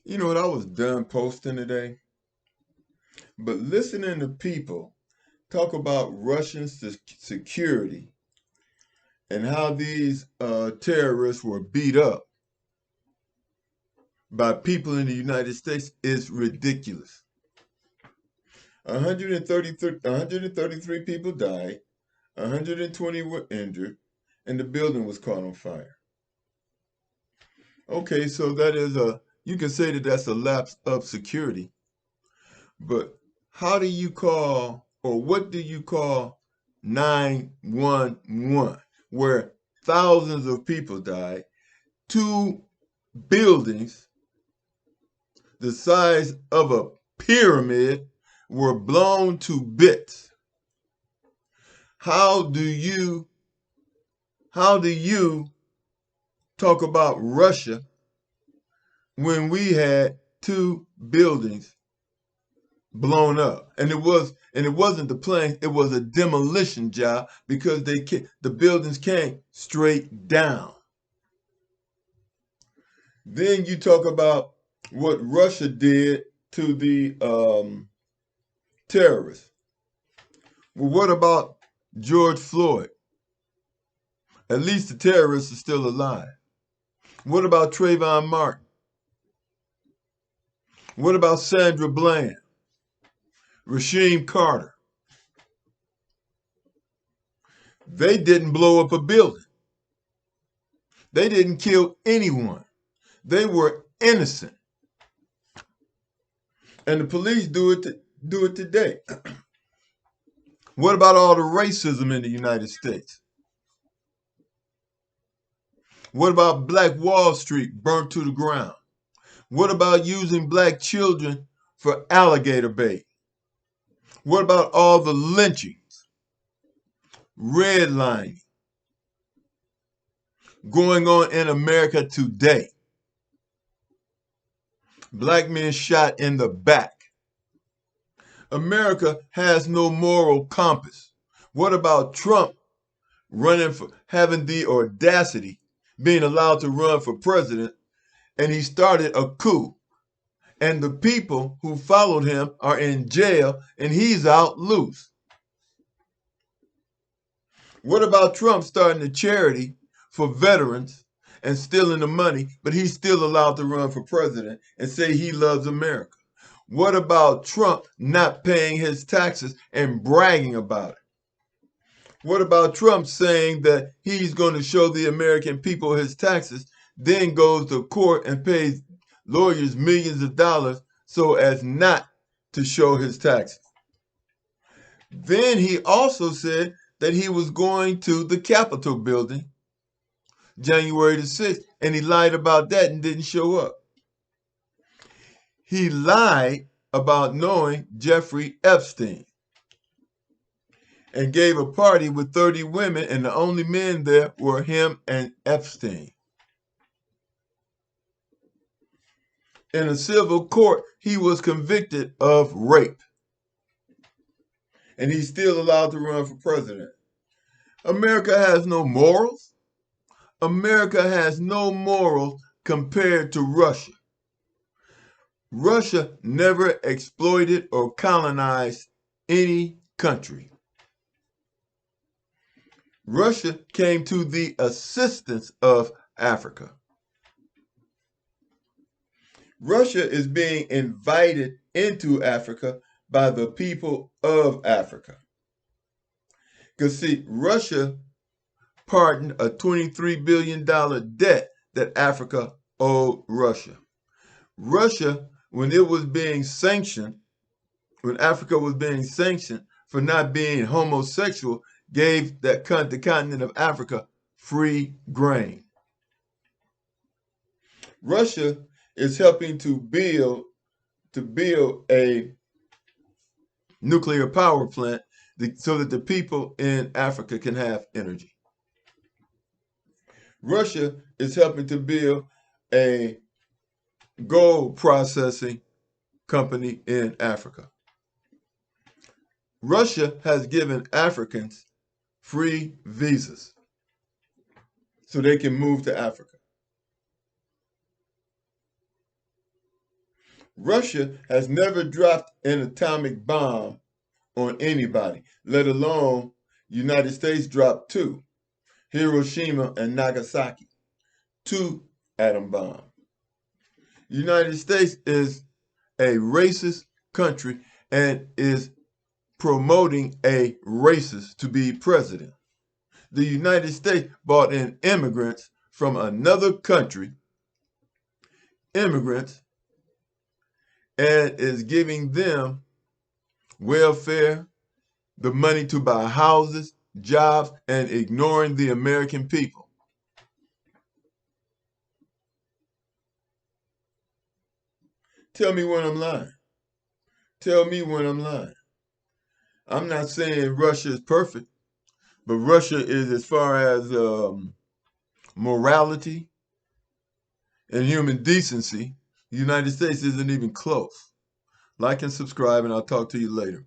You know what? I was done posting today, but listening to people talk about Russian security and how these terrorists were beat up by people in the United States is ridiculous. 133 people died, 120 were injured, and the building was caught on fire. Okay, so you can say that that's a lapse of security, but how do you call, or what do you call 911, where thousands of people died, two buildings the size of a pyramid were blown to bits? How do you how do you talk about Russia when we had two buildings blown up? And it wasn't the plane, it was a demolition job because the buildings came straight down. Then you talk about what Russia did to the terrorists. Well, what about George Floyd? At least the terrorists are still alive. What about Trayvon Martin? What about Sandra Bland? Rasheem Carter? They didn't blow up a building. They didn't kill anyone. They were innocent. And the police do it today. What about all the racism in the United States? What about Black Wall Street burnt to the ground? What about using black children for alligator bait? What about all the lynchings, redlining going on in America today? Black men shot in the back. America has no moral compass. What about Trump having the audacity, being allowed to run for president, and he started a coup? And the people who followed him are in jail and he's out loose. What about Trump starting a charity for veterans and stealing the money, but he's still allowed to run for president and say he loves America? What about Trump not paying his taxes and bragging about it? What about Trump saying that he's going to show the American people his taxes, then goes to court and pays lawyers millions of dollars so as not to show his taxes? Then he also said that he was going to the Capitol building January the 6th, and he lied about that and didn't show up. He lied about knowing Jeffrey Epstein and gave a party with 30 women, and the only men there were him and Epstein. In a civil court, he was convicted of rape, and he's still allowed to run for president. America has no morals. America has no morals compared to Russia. Russia never exploited or colonized any country. Russia came to the assistance of Africa. Russia is being invited into Africa by the people of Africa. Because, see, Russia pardoned a $23 billion debt that Africa owed Russia. Russia, when it was being sanctioned, when Africa was being sanctioned for not being homosexual, gave the continent of Africa free grain. Russia is helping to build a nuclear power plant so that the people in Africa can have energy. Russia is helping to build a gold processing company in Africa. Russia has given Africans free visas so they can move to Africa. Russia has never dropped an atomic bomb on anybody, let alone United States dropped two, Hiroshima and Nagasaki, two atom bombs. United States is a racist country and is promoting a racist to be president. The United States brought in immigrants from another country, immigrants, and is giving them welfare, the money to buy houses, jobs, and ignoring the American people. Tell me when I'm lying. Tell me when I'm lying. I'm not saying Russia is perfect, but Russia is, as far as morality and human decency, the United States isn't even close. Like and subscribe, and I'll talk to you later.